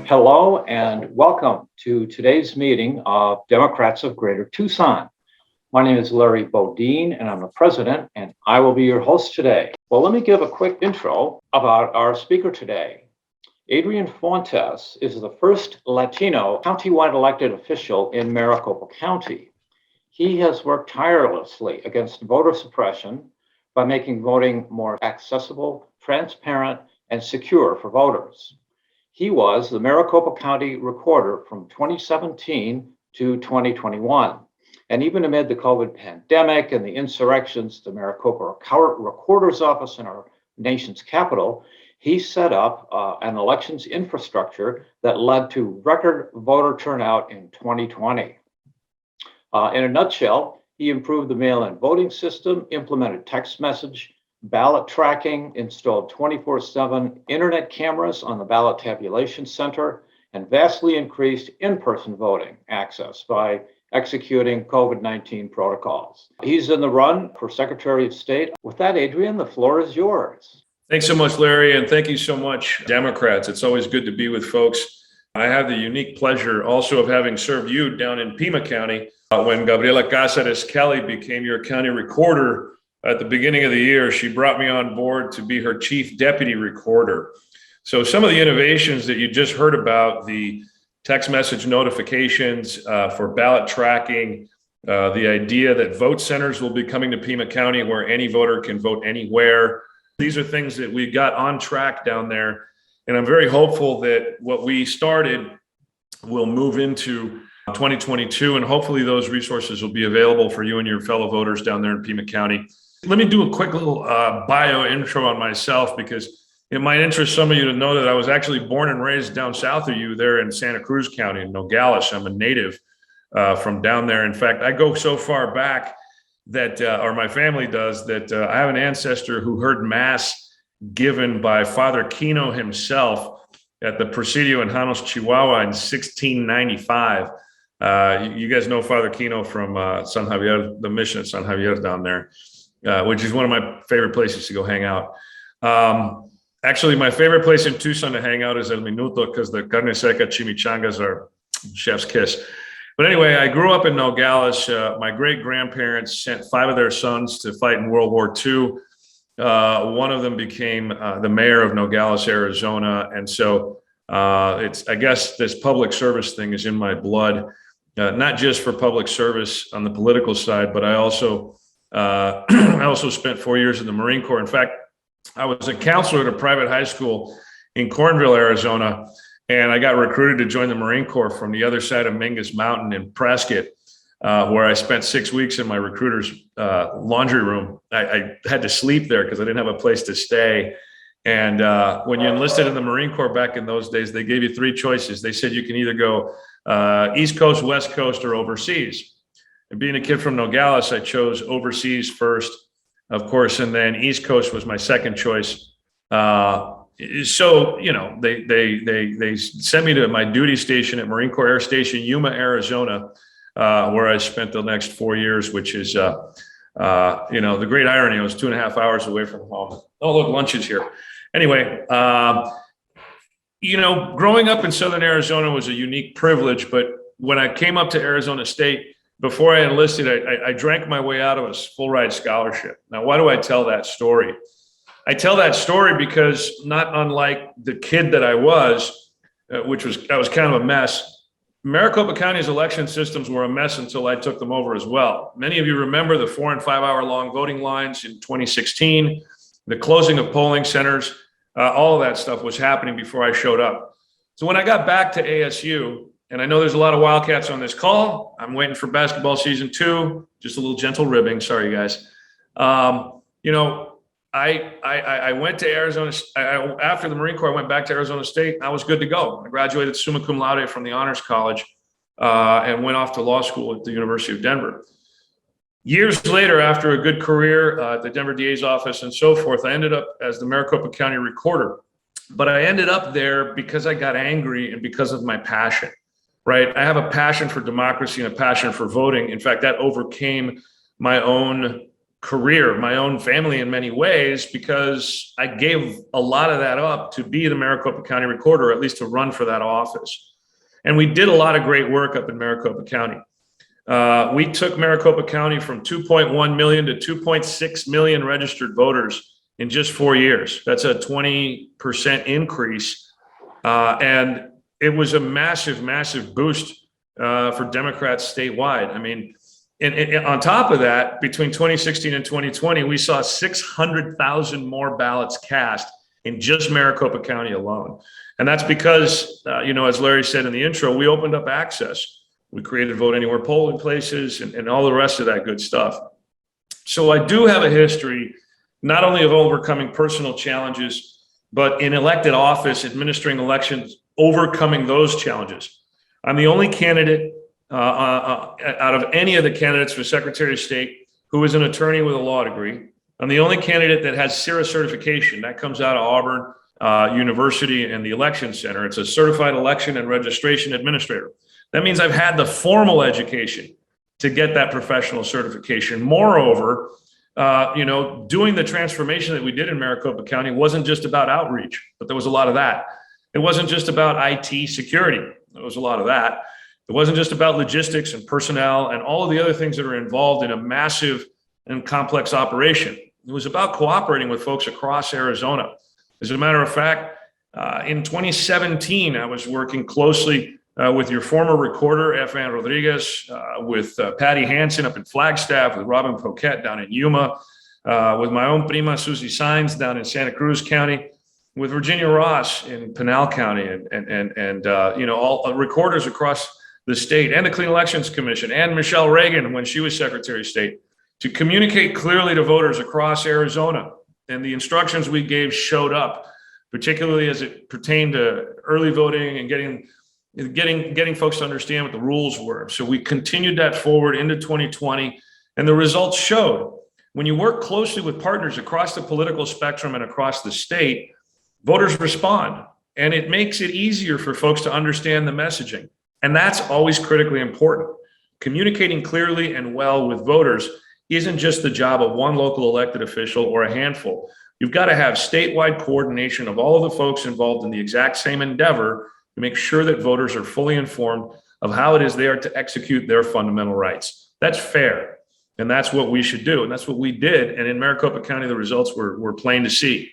Hello and welcome to today's meeting of Democrats of Greater Tucson. My name is Larry Bodine and I'm the president, and I will be your host today. Well, let me give a quick intro about our speaker today. Adrian Fontes is the first Latino countywide elected official in Maricopa County. He has worked tirelessly against voter suppression by making voting more accessible, transparent, and secure for voters. He was the Maricopa County Recorder from 2017 to 2021. And even amid the COVID pandemic and the insurrections, the Maricopa Recorder's office in our nation's capital, he set up an elections infrastructure that led to record voter turnout in 2020. In a nutshell, he improved the mail-in voting system, implemented text message, ballot tracking, installed 24/7 internet cameras on the ballot tabulation center, and vastly increased in-person voting access by executing COVID-19 protocols. He's in the run for Secretary of State. With that, Adrian, the floor is yours. Thanks so much, Larry, and thank you so much, Democrats. It's always good to be with folks. I have the unique pleasure also of having served you down in Pima County when Gabriela Cáceres Kelly became your county recorder. At the beginning of the year, she brought me on board to be her chief deputy recorder. So some of the innovations that you just heard about, the text message notifications for ballot tracking, the idea that vote centers will be coming to Pima County where any voter can vote anywhere. These are things that we got on track down there. And I'm very hopeful that what we started will move into 2022, and hopefully those resources will be available for you and your fellow voters down there in Pima County. Let me do a quick little bio intro on myself, because it might interest some of you to know that I was actually born and raised down south of you there in Santa Cruz County in Nogales. I'm a native from down there. In fact, I go so far back that, or my family does, that I have an ancestor who heard mass given by Father Kino himself at the Presidio in Janos, Chihuahua in 1695. You guys know Father Kino from San Javier, the mission at San Javier down there. Which is one of my favorite places to go hang out. Actually, my favorite place in Tucson to hang out is El Minuto, because the carne seca chimichangas are chef's kiss. But anyway, I grew up in Nogales. My great-grandparents sent 5 of their sons to fight in World War II. One of them became the mayor of Nogales, Arizona. And so I guess this public service thing is in my blood, not just for public service on the political side, but I also spent 4 years in the Marine Corps. In fact, I was a counselor at a private high school in Cornville, Arizona, and I got recruited to join the Marine Corps from the other side of Mingus Mountain in Prescott, where I spent 6 weeks in my recruiter's laundry room. I had to sleep there because I didn't have a place to stay. And when you enlisted in the Marine Corps back in those days, they gave you 3 choices. They said you can either go East Coast, West Coast, or overseas. And being a kid from Nogales, I chose overseas first, of course, and then East Coast was my second choice. So, you know, they sent me to my duty station at Marine Corps Air Station, Yuma, Arizona, where I spent the next 4 years, which is, you know, the great irony. I was 2.5 hours away from home. Oh, look, lunch is here. Anyway, you know, growing up in Southern Arizona was a unique privilege, but when I came up to Arizona State, before I enlisted, I drank my way out of a full ride scholarship. Now, why do I tell that story? I tell that story because, not unlike the kid that I was, I was kind of a mess. Maricopa County's election systems were a mess until I took them over as well. Many of you remember the 4 and 5 hour long voting lines in 2016, the closing of polling centers, all of that stuff was happening before I showed up. So when I got back to ASU, and I know there's a lot of Wildcats on this call. I'm waiting for basketball season 2. Just a little gentle ribbing. Sorry, guys. You know, I went to Arizona. After the Marine Corps, I went back to Arizona State. I was good to go. I graduated summa cum laude from the Honors College and went off to law school at the University of Denver. Years later, after a good career at the Denver DA's office and so forth, I ended up as the Maricopa County Recorder. But I ended up there because I got angry and because of my passion. Right? I have a passion for democracy and a passion for voting. In fact, that overcame my own career, my own family in many ways, because I gave a lot of that up to be the Maricopa County Recorder, at least to run for that office. And we did a lot of great work up in Maricopa County. We took Maricopa County from 2.1 million to 2.6 million registered voters in just 4 years. That's a 20% increase. And it was a massive, massive boost for Democrats statewide. I mean, and on top of that, between 2016 and 2020, we saw 600,000 more ballots cast in just Maricopa County alone. And that's because, as Larry said in the intro, we opened up access. We created Vote Anywhere polling places and all the rest of that good stuff. So I do have a history, not only of overcoming personal challenges, but in elected office, administering elections, overcoming those challenges. I'm the only candidate out of any of the candidates for Secretary of State who is an attorney with a law degree. I'm the only candidate that has CIRA certification. That comes out of Auburn University and the Election Center. It's a certified election and registration administrator. That means I've had the formal education to get that professional certification. Moreover, doing the transformation that we did in Maricopa County wasn't just about outreach, but there was a lot of that. It wasn't just about IT security. There was a lot of that. It wasn't just about logistics and personnel and all of the other things that are involved in a massive and complex operation. It was about cooperating with folks across Arizona. As a matter of fact, in 2017, I was working closely with your former recorder, F.N. Rodriguez, with Patty Hansen up in Flagstaff, with Robin Poquette down in Yuma, with my own prima, Susie Sines, down in Santa Cruz County, with Virginia Ross in Pinal County, and all recorders across the state, and the Clean Elections Commission, and Michelle Reagan when she was Secretary of State, to communicate clearly to voters across Arizona. And the instructions we gave showed up, particularly as it pertained to early voting and getting folks to understand what the rules were. So we continued that forward into 2020, and the results showed. When you work closely with partners across the political spectrum and across the state, voters respond, and it makes it easier for folks to understand the messaging. And that's always critically important. Communicating clearly and well with voters isn't just the job of one local elected official or a handful. You've got to have statewide coordination of all of the folks involved in the exact same endeavor to make sure that voters are fully informed of how it is they are to execute their fundamental rights. That's fair. And that's what we should do. And that's what we did. And in Maricopa County, the results were plain to see.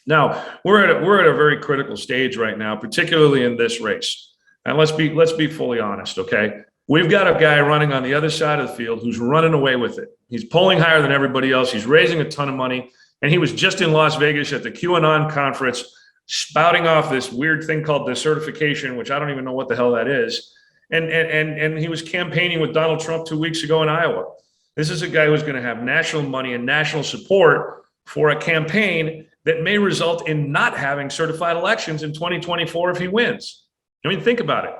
Now, we're at a very critical stage right now, particularly in this race. And let's be fully honest, okay? We've got a guy running on the other side of the field who's running away with it. He's polling higher than everybody else. He's raising a ton of money. And he was just in Las Vegas at the QAnon conference, spouting off this weird thing called decertification, which I don't even know what the hell that is. And he was campaigning with Donald Trump 2 weeks ago in Iowa. This is a guy who's going to have national money and national support for a campaign that may result in not having certified elections in 2024 if he wins. I mean, think about it.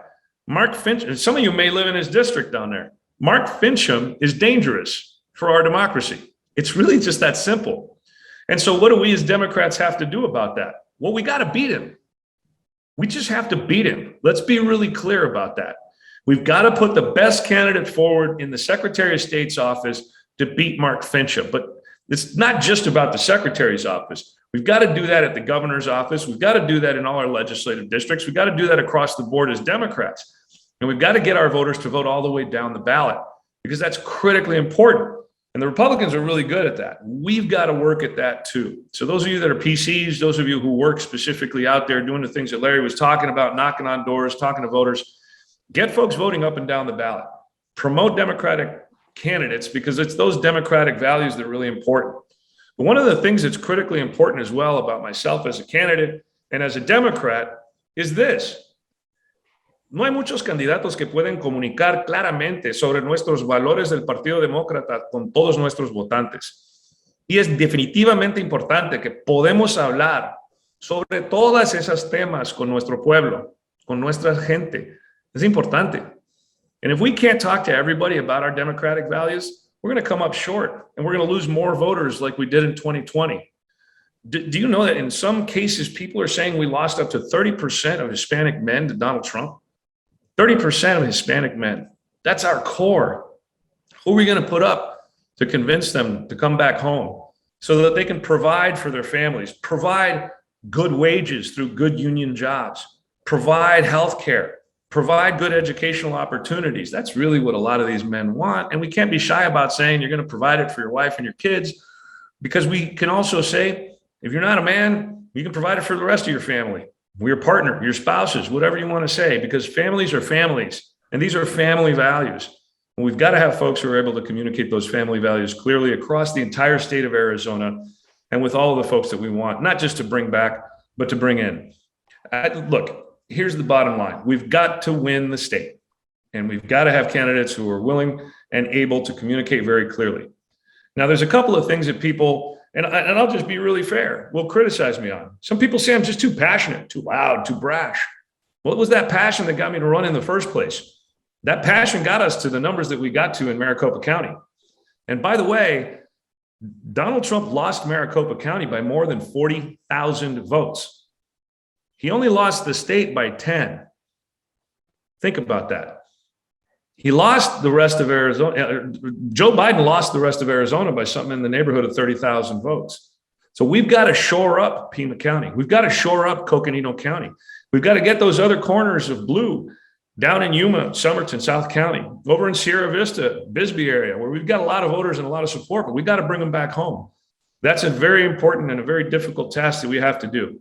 Mark Finchem, some of you may live in his district down there. Mark Finchem is dangerous for our democracy. It's really just that simple. And so what do we as Democrats have to do about that? Well, we got to beat him. We just have to beat him. Let's be really clear about that. We've got to put the best candidate forward in the Secretary of State's office to beat Mark Finchem. But it's not just about the Secretary's office. We've got to do that at the governor's office. We've got to do that in all our legislative districts. We've got to do that across the board as Democrats. And we've got to get our voters to vote all the way down the ballot, because that's critically important. And the Republicans are really good at that. We've got to work at that too. So those of you that are PCs, those of you who work specifically out there doing the things that Larry was talking about, knocking on doors, talking to voters, get folks voting up and down the ballot. Promote Democratic candidates, because it's those democratic values that are really important. But one of the things that's critically important as well about myself as a candidate and as a Democrat is this. No hay muchos candidatos que pueden comunicar claramente sobre nuestros valores del Partido Demócrata con todos nuestros votantes. Y es definitivamente importante que podemos hablar sobre todas esas temas con nuestro pueblo, con nuestra gente. Es importante. And if we can't talk to everybody about our democratic values, we're going to come up short, and we're going to lose more voters like we did in 2020. Do you know that in some cases, people are saying we lost up to 30% of Hispanic men to Donald Trump? 30% of Hispanic men. That's our core. Who are we going to put up to convince them to come back home so that they can provide for their families, provide good wages through good union jobs, provide health care, provide good educational opportunities. That's really what a lot of these men want. And we can't be shy about saying you're going to provide it for your wife and your kids, because we can also say, if you're not a man, you can provide it for the rest of your family, your partner, your spouses, whatever you want to say, because families are families, and these are family values. And we've got to have folks who are able to communicate those family values clearly across the entire state of Arizona and with all of the folks that we want, not just to bring back, but to bring in. Look, here's the bottom line. We've got to win the state, and we've got to have candidates who are willing and able to communicate very clearly. Now, there's a couple of things that people, and I'll just be really fair, will criticize me on. Some people say I'm just too passionate, too loud, too brash. What was that passion that got me to run in the first place? That passion got us to the numbers that we got to in Maricopa County. And by the way, Donald Trump lost Maricopa County by more than 40,000 votes. He only lost the state by 10. Think about that. He lost the rest of Arizona. Joe Biden lost the rest of Arizona by something in the neighborhood of 30,000 votes. So we've got to shore up Pima County. We've got to shore up Coconino County. We've got to get those other corners of blue down in Yuma, Somerton, South County, over in Sierra Vista, Bisbee area, where we've got a lot of voters and a lot of support, but we've got to bring them back home. That's a very important and a very difficult task that we have to do.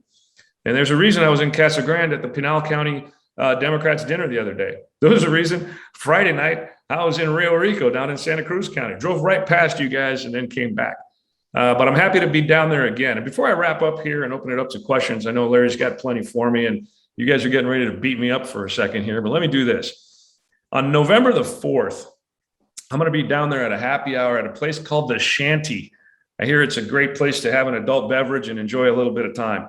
And there's a reason I was in Casa Grande at the Pinal County Democrats dinner the other day. There was a reason Friday night I was in Rio Rico down in Santa Cruz County, drove right past you guys and then came back. But I'm happy to be down there again. And before I wrap up here and open it up to questions, I know Larry's got plenty for me, and you guys are getting ready to beat me up for a second here, but let me do this. On November the 4th, I'm going to be down there at a happy hour at a place called the Shanty. I hear it's a great place to have an adult beverage and enjoy a little bit of time.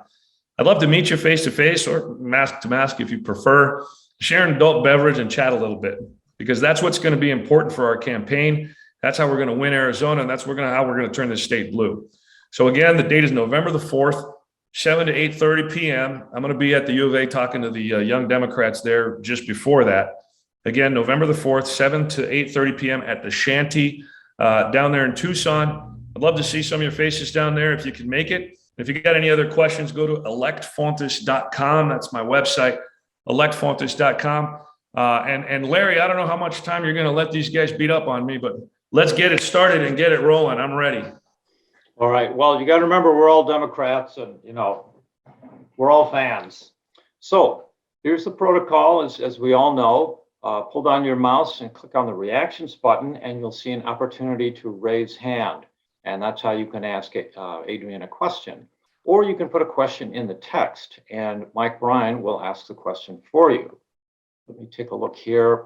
I'd love to meet you face to face or mask to mask if you prefer, share an adult beverage and chat a little bit, because that's what's going to be important for our campaign. That's how we're going to win Arizona, and that's how we're going to turn this state blue. So again, the date is November the 4th. 7 to 8:30 p.m. I'm going to be at the U of A talking to the young Democrats there just before that. Again, November the 4th, 7 to 8:30 p.m. at the Shanty down there in Tucson. I'd love to see some of your faces down there if you can make it. If you got any other questions, go to electfontes.com. That's my website, electfontes.com. And Larry, I don't know how much time you're going to let these guys beat up on me, but let's get it started and get it rolling. I'm ready. All right. Well, you got to remember, we're all Democrats, and we're all fans. So here's the protocol. As we all know, pull down your mouse and click on the reactions button, and you'll see an opportunity to raise hand. And that's how you can ask Adrian a question. Or you can put a question in the text, and Mike Bryan will ask the question for you. Let me take a look here.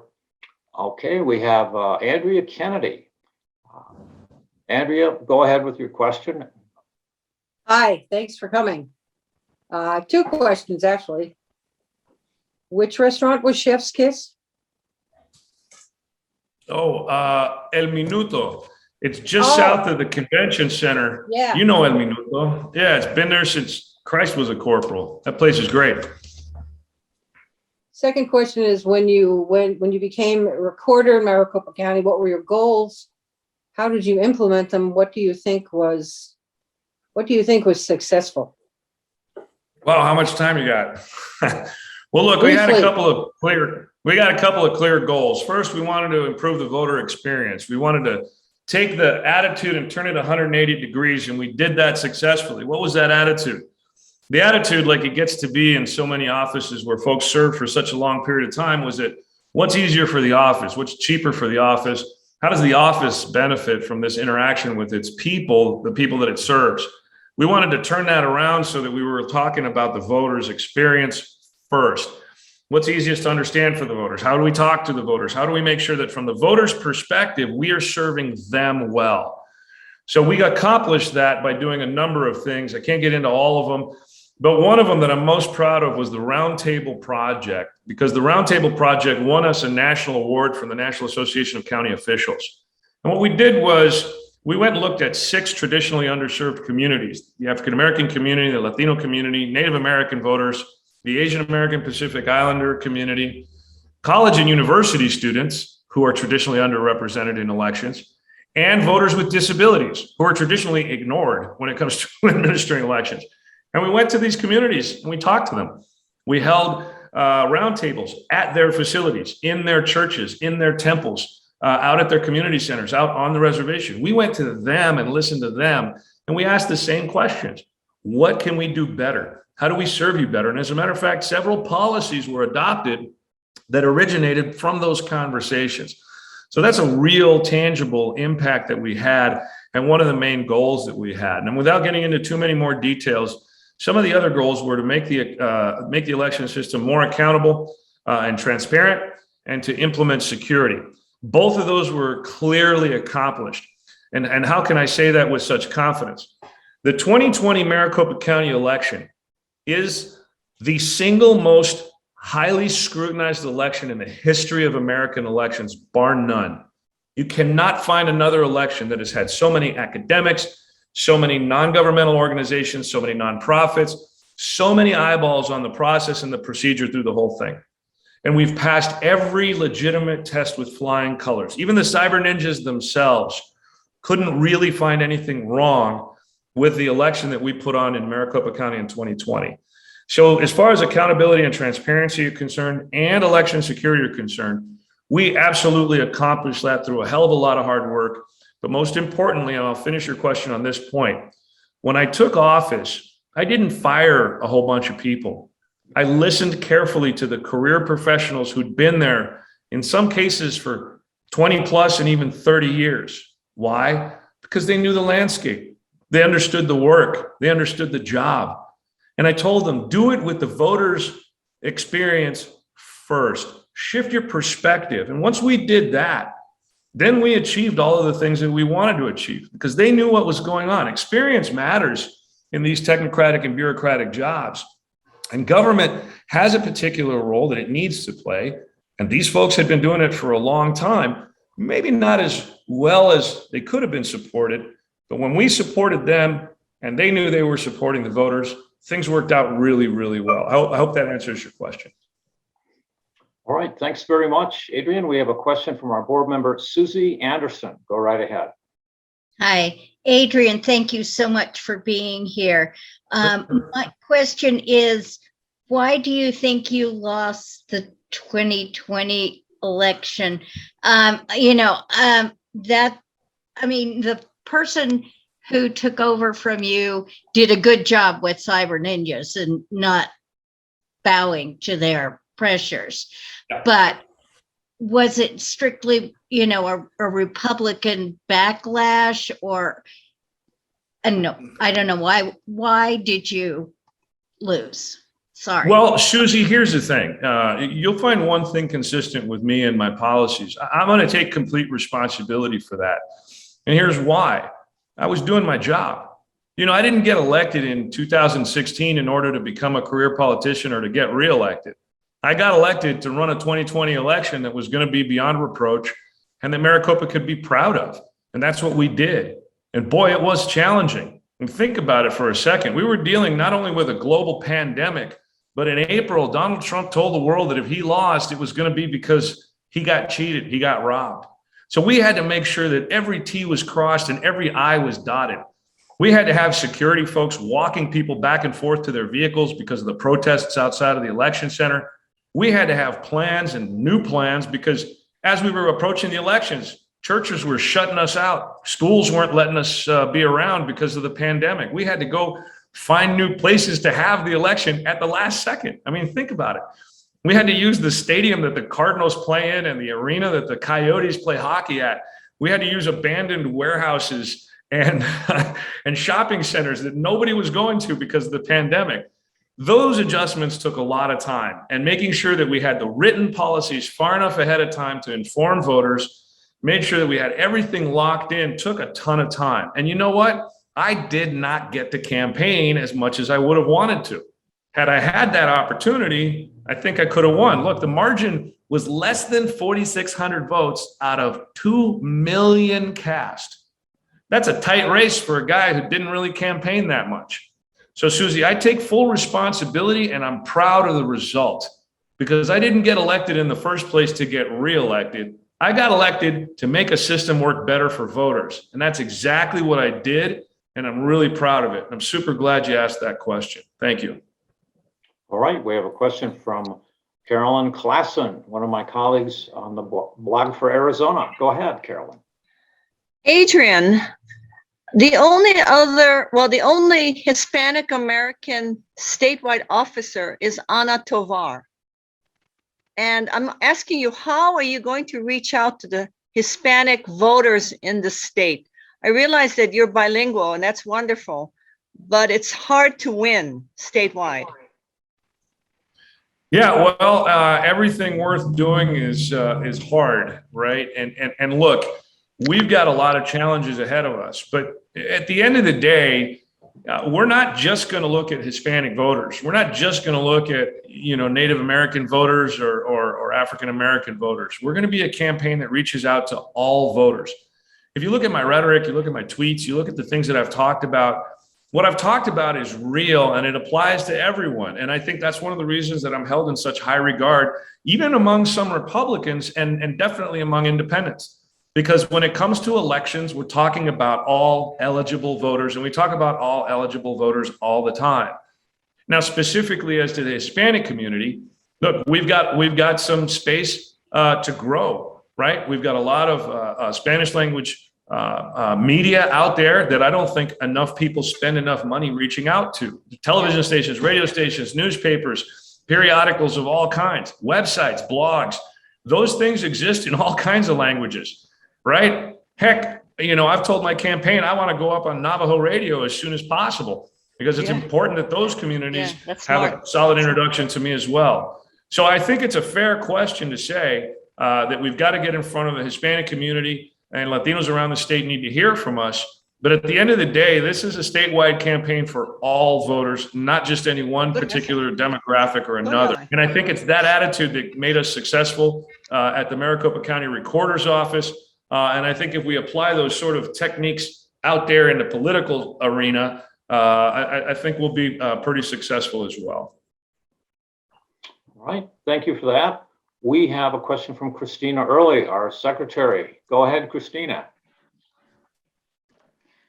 Okay, we have Andrea Kennedy. Andrea, go ahead with your question. Hi, thanks for coming. Two questions, actually. Which restaurant was Chef's Kiss? Oh, El Minuto. It's just south of the convention center. Yeah. You know El Minuto. Yeah, it's been there since Christ was a corporal. That place is great. Second question is, when you became a recorder in Maricopa County, what were your goals? How did you implement them? What do you think was successful? Wow, how much time you got? Well, look, we got a couple of clear goals. First, we wanted to improve the voter experience. We wanted to take the attitude and turn it 180 degrees, and we did that successfully. What was that attitude? The attitude, like it gets to be in so many offices where folks served for such a long period of time, was that what's easier for the office? What's cheaper for the office? How does the office benefit from this interaction with its people, the people that it serves? We wanted to turn that around so that we were talking about the voters' experience first. What's easiest to understand for the voters? How do we talk to the voters? How do we make sure that from the voters' perspective, we are serving them well? So we accomplished that by doing a number of things. I can't get into all of them, but one of them that I'm most proud of was the Roundtable Project, because the Roundtable Project won us a national award from the National Association of County Officials. And what we did was we went and looked at 6 traditionally underserved communities: the African-American community, the Latino community, Native American voters, the Asian American Pacific Islander community, college and university students who are traditionally underrepresented in elections, and voters with disabilities who are traditionally ignored when it comes to administering elections. And we went to these communities and we talked to them. We held roundtables at their facilities, in their churches, in their temples, out at their community centers, out on the reservation. We went to them and listened to them, and we asked the same questions. What can we do better? How do we serve you better? And as a matter of fact, several policies were adopted that originated from those conversations. So that's a real tangible impact that we had, and one of the main goals that we had. And without getting into too many more details, some of the other goals were to make the election system more accountable and transparent, and to implement security. Both of those were clearly accomplished. And how can I say that with such confidence? The 2020 Maricopa County election is the single most highly scrutinized election in the history of American elections, bar none. You cannot find another election that has had so many academics, so many non-governmental organizations, so many nonprofits, so many eyeballs on the process and the procedure through the whole thing. And we've passed every legitimate test with flying colors. Even the cyber ninjas themselves couldn't really find anything wrong with the election that we put on in Maricopa County in 2020. So as far as accountability and transparency are concerned, and election security are concerned, we absolutely accomplished that through a hell of a lot of hard work. But most importantly, and I'll finish your question on this point, when I took office, I didn't fire a whole bunch of people. I listened carefully to the career professionals who'd been there, in some cases for 20 plus and even 30 years. Why? Because they knew the landscape. They understood the work. They understood the job. And I told them, do it with the voters' experience first. Shift your perspective. And once we did that, then we achieved all of the things that we wanted to achieve, because they knew what was going on. Experience matters in these technocratic and bureaucratic jobs. And government has a particular role that it needs to play. And these folks had been doing it for a long time, maybe not as well as they could have been supported. But when we supported them and they knew they were supporting the voters, things worked out really, really well. I hope that answers your question. All right, thanks very much, Adrian. We have a question from our board member, Susie Anderson. Go right ahead. Hi, Adrian, thank you so much for being here. My question is, why do you think you lost the 2020 election? The person who took over from you did a good job with cyber ninjas and not bowing to their pressures. Yeah. But was it strictly, a Republican backlash, or no, I don't know why did you lose? Sorry. Well, Susie, here's the thing. You'll find one thing consistent with me and my policies. I'm going to take complete responsibility for that. And here's why. I was doing my job. I didn't get elected in 2016 in order to become a career politician or to get reelected. I got elected to run a 2020 election that was going to be beyond reproach and that Maricopa could be proud of. And that's what we did. And boy, it was challenging. And think about it for a second. We were dealing not only with a global pandemic, but in April, Donald Trump told the world that if he lost, it was going to be because he got cheated, he got robbed. So we had to make sure that every T was crossed and every I was dotted. We had to have security folks walking people back and forth to their vehicles because of the protests outside of the election center. We had to have plans and new plans because as we were approaching the elections, churches were shutting us out. Schools weren't letting us be around because of the pandemic. We had to go find new places to have the election at the last second. I mean, think about it. We had to use the stadium that the Cardinals play in and the arena that the Coyotes play hockey at. We had to use abandoned warehouses and shopping centers that nobody was going to because of the pandemic. Those adjustments took a lot of time, and making sure that we had the written policies far enough ahead of time to inform voters, made sure that we had everything locked in, took a ton of time. And you know what? I did not get to campaign as much as I would have wanted to. Had I had that opportunity, I think I could have won. Look, the margin was less than 4,600 votes out of 2 million cast. That's a tight race for a guy who didn't really campaign that much. So, Susie, I take full responsibility and I'm proud of the result because I didn't get elected in the first place to get reelected. I got elected to make a system work better for voters. And that's exactly what I did. And I'm really proud of it. I'm super glad you asked that question. Thank you. All right, we have a question from Carolyn Klassen, one of my colleagues on the blog for Arizona. Go ahead, Carolyn. Adrian, the only Hispanic American statewide officer is Ana Tovar. And I'm asking you, how are you going to reach out to the Hispanic voters in the state? I realize that you're bilingual and that's wonderful, but it's hard to win statewide. Yeah, well, everything worth doing is hard, right? And look, we've got a lot of challenges ahead of us, but at the end of the day, we're not just going to look at Hispanic voters. We're not just going to look at, Native American voters or African American voters. We're going to be a campaign that reaches out to all voters. If you look at my rhetoric, you look at my tweets, you look at the things that I've talked about, what I've talked about is real and it applies to everyone. And I think that's one of the reasons that I'm held in such high regard, even among some Republicans and definitely among independents. Because when it comes to elections, we're talking about all eligible voters, and we talk about all eligible voters all the time. Now, specifically as to the Hispanic community, look, we've got some space to grow, right? We've got a lot of Spanish language media out there that I don't think enough people spend enough money reaching out to. Television stations, radio stations, newspapers, periodicals of all kinds, websites, blogs. Those things exist in all kinds of languages. Right? Heck, I've told my campaign, I want to go up on Navajo radio as soon as possible because it's important that those communities have a solid introduction to me as well. So I think it's a fair question to say that we've got to get in front of the Hispanic community, and Latinos around the state need to hear from us. But at the end of the day, this is a statewide campaign for all voters, not just any one particular demographic or another. And I think it's that attitude that made us successful at the Maricopa County Recorder's office. And I think if we apply those sort of techniques out there in the political arena, I think we'll be pretty successful as well. All right, thank you for that. We have a question from Christina Early, our secretary. Go ahead, Christina.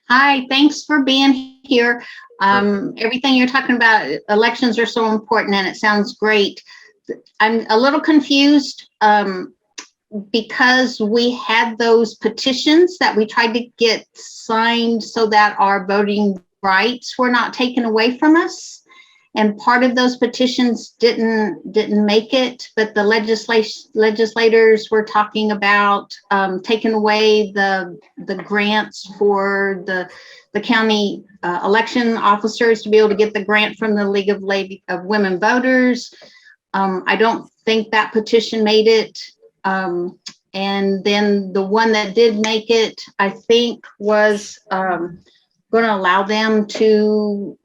Hi, thanks for being here. Everything you're talking about, elections are so important and it sounds great. I'm a little confused because we had those petitions that we tried to get signed so that our voting rights were not taken away from us. And part of those petitions didn't make it, but the legislators were talking about taking away the grants for the county election officers to be able to get the grant from the League of Women Voters. I don't think that petition made it. And then the one that did make it, I think, was going to allow them to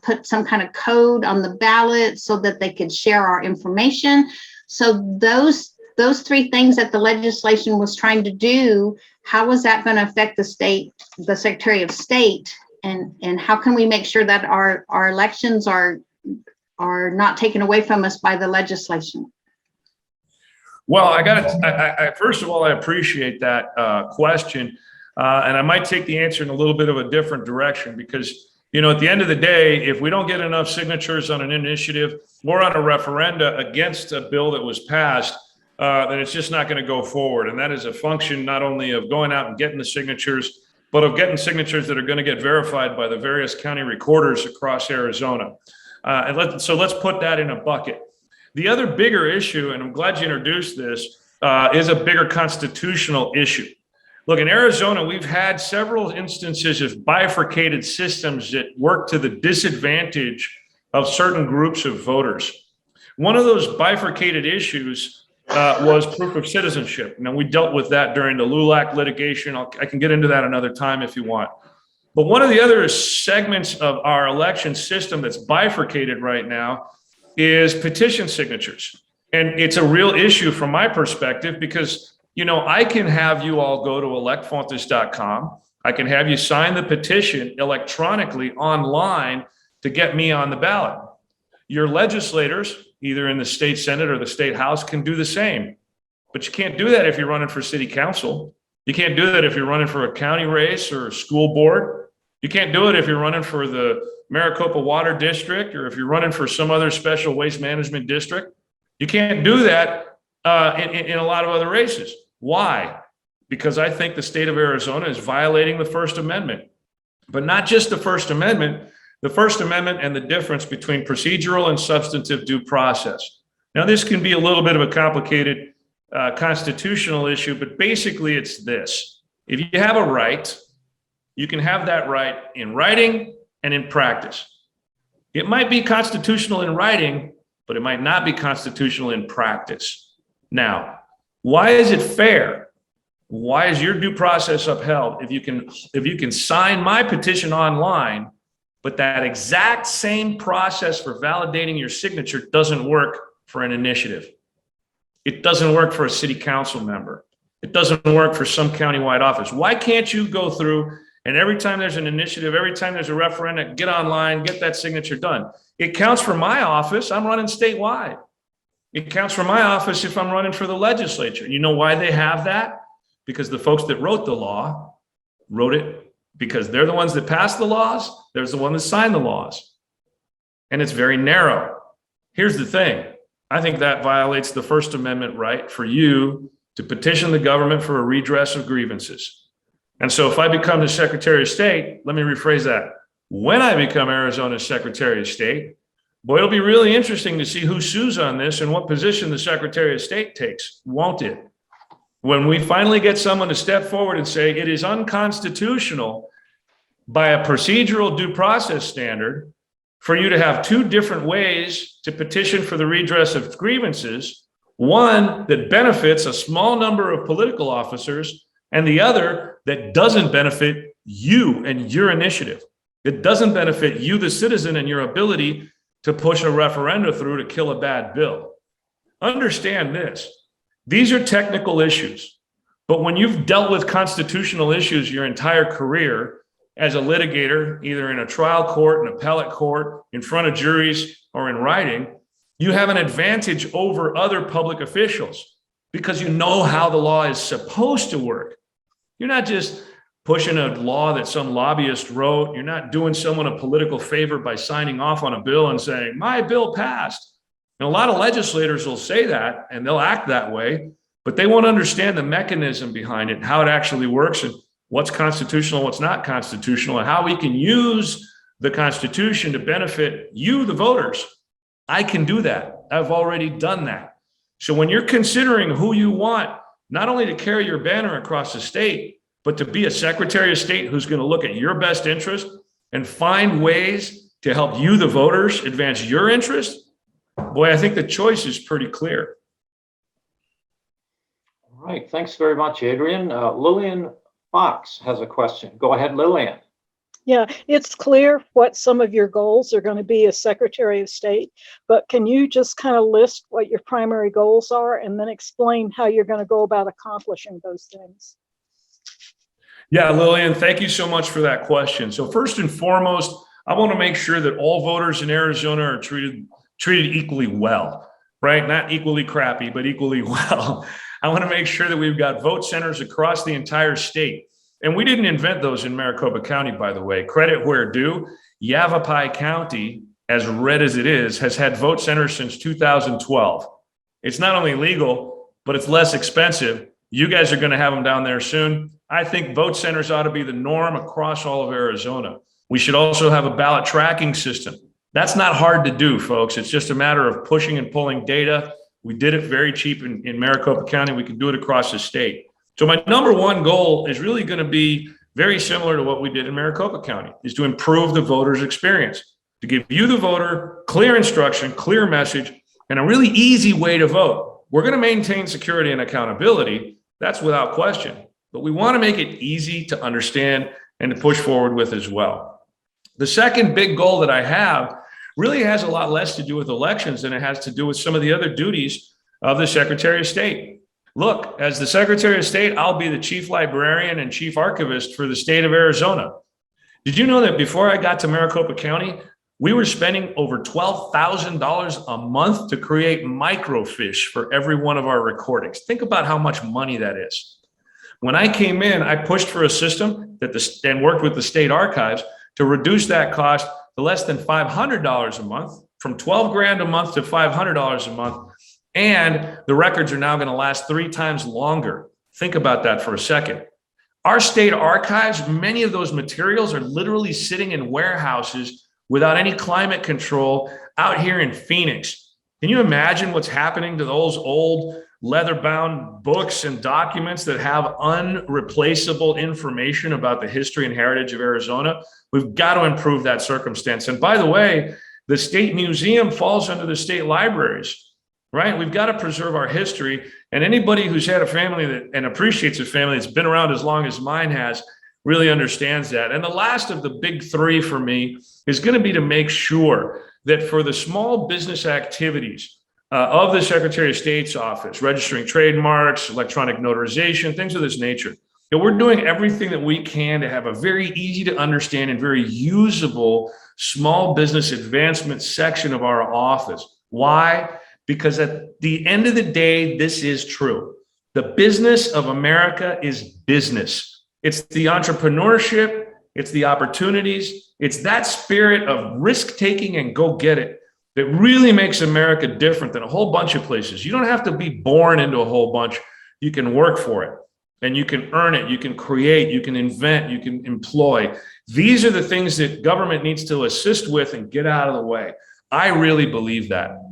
put some kind of code on the ballot so that they could share our information. So those three things that the legislation was trying to do, how was that going to affect the state, the Secretary of State, and how can we make sure that our elections are not taken away from us by the legislation? Well, I first of all, I appreciate that question. And I might take the answer in a little bit of a different direction because, at the end of the day, if we don't get enough signatures on an initiative or on a referenda against a bill that was passed, then it's just not going to go forward. And that is a function not only of going out and getting the signatures, but of getting signatures that are going to get verified by the various county recorders across Arizona. So let's put that in a bucket. The other bigger issue, and I'm glad you introduced this, is a bigger constitutional issue. Look, in Arizona, we've had several instances of bifurcated systems that work to the disadvantage of certain groups of voters. One of those bifurcated issues was proof of citizenship. Now, we dealt with that during the LULAC litigation. I can get into that another time if you want. But one of the other segments of our election system that's bifurcated right now is petition signatures. And it's a real issue from my perspective because I can have you all go to electfontes.com. I can have you sign the petition electronically online to get me on the ballot. Your legislators, either in the state Senate or the state House, can do the same. But you can't do that if you're running for city council. You can't do that if you're running for a county race or a school board. You can't do it if you're running for the Maricopa Water District or if you're running for some other special waste management district. You can't do that in a lot of other races. Why? Because I think the state of Arizona is violating the First Amendment. But not just the First Amendment and the difference between procedural and substantive due process. Now, this can be a little bit of a complicated constitutional issue, but basically it's this. If you have a right, you can have that right in writing and in practice. It might be constitutional in writing, but it might not be constitutional in practice. Now, why is it fair? Why is your due process upheld if you can sign my petition online, but that exact same process for validating your signature doesn't work for an initiative? It doesn't work for a city council member. It doesn't work for some countywide office. Why can't you go through and every time there's an initiative, every time there's a referendum, get online, get that signature done? It counts for my office. I'm running statewide. It counts for my office if I'm running for the legislature. You know why they have that? Because the folks that wrote the law wrote it because they're the ones that passed the laws. They're the ones that signed the laws. And it's very narrow. Here's the thing. I think that violates the First Amendment right for you to petition the government for a redress of grievances. And so if I become the Secretary of State, let me rephrase that. When I become Arizona's Secretary of State, boy, it'll be really interesting to see who sues on this and what position the Secretary of State takes, won't it? When we finally get someone to step forward and say it is unconstitutional by a procedural due process standard for you to have two different ways to petition for the redress of grievances, one that benefits a small number of political officers and the other that doesn't benefit you and your initiative. It doesn't benefit you, the citizen, and your ability to push a referendum through to kill a bad bill. Understand this. These are technical issues, but when you've dealt with constitutional issues your entire career as a litigator, either in a trial court, an appellate court, in front of juries, or in writing, you have an advantage over other public officials because you know how the law is supposed to work. You're not just pushing a law that some lobbyist wrote. You're not doing someone a political favor by signing off on a bill and saying, my bill passed. And a lot of legislators will say that and they'll act that way, but they won't understand the mechanism behind it, how it actually works and what's constitutional, what's not constitutional, and how we can use the Constitution to benefit you, the voters. I can do that. I've already done that. So when you're considering who you want, not only to carry your banner across the state, but to be a Secretary of State who's going to look at your best interest and find ways to help you, the voters, advance your interest, boy, I think the choice is pretty clear. All right. Thanks very much, Adrian. Lillian Fox has a question. Go ahead, Lillian. Yeah, it's clear what some of your goals are going to be as Secretary of State, but can you just kind of list what your primary goals are and then explain how you're going to go about accomplishing those things? Yeah, Lillian, thank you so much for that question. So first and foremost, I want to make sure that all voters in Arizona are treated equally well, right? Not equally crappy, but equally well. I want to make sure that we've got vote centers across the entire state. And we didn't invent those in Maricopa County, by the way. Credit where due. Yavapai County, as red as it is, has had vote centers since 2012. It's not only legal, but it's less expensive. You guys are going to have them down there soon. I think vote centers ought to be the norm across all of Arizona. We should also have a ballot tracking system. That's not hard to do, folks. It's just a matter of pushing and pulling data. We did it very cheap in Maricopa County. We can do it across the state. So my number one goal is really going to be very similar to what we did in Maricopa County, is to improve the voter's experience, to give you, the voter, clear instruction, clear message, and a really easy way to vote. We're going to maintain security and accountability. That's without question. But we want to make it easy to understand and to push forward with as well. The second big goal that I have really has a lot less to do with elections than it has to do with some of the other duties of the Secretary of State. Look, as the Secretary of State, I'll be the chief librarian and chief archivist for the state of Arizona. Did you know that before I got to Maricopa County, we were spending over $12,000 a month to create microfiche for every one of our recordings. Think about how much money that is. When I came in, I pushed for a system and worked with the state archives to reduce that cost to less than $500 a month, from 12 grand a month to $500 a month. And the records are now going to last 3 times longer. Think about that for a second. Our state archives, many of those materials are literally sitting in warehouses without any climate control out here in Phoenix. Can you imagine what's happening to those old leather-bound books and documents that have unreplaceable information about the history and heritage of Arizona? We've got to improve that circumstance. And by the way, the state museum falls under the state libraries, right? We've got to preserve our history. And anybody who's had a family and appreciates a family that's been around as long as mine has really understands that. And the last of the big 3 for me is going to be to make sure that for the small business activities of the Secretary of State's office, registering trademarks, electronic notarization, things of this nature, that we're doing everything that we can to have a very easy to understand and very usable small business advancement section of our office. Why? Because at the end of the day, this is true. The business of America is business. It's the entrepreneurship, it's the opportunities, it's that spirit of risk taking and go get it that really makes America different than a whole bunch of places. You don't have to be born into a whole bunch. You can work for it and you can earn it. You can create, you can invent, you can employ. These are the things that government needs to assist with and get out of the way. I really believe that.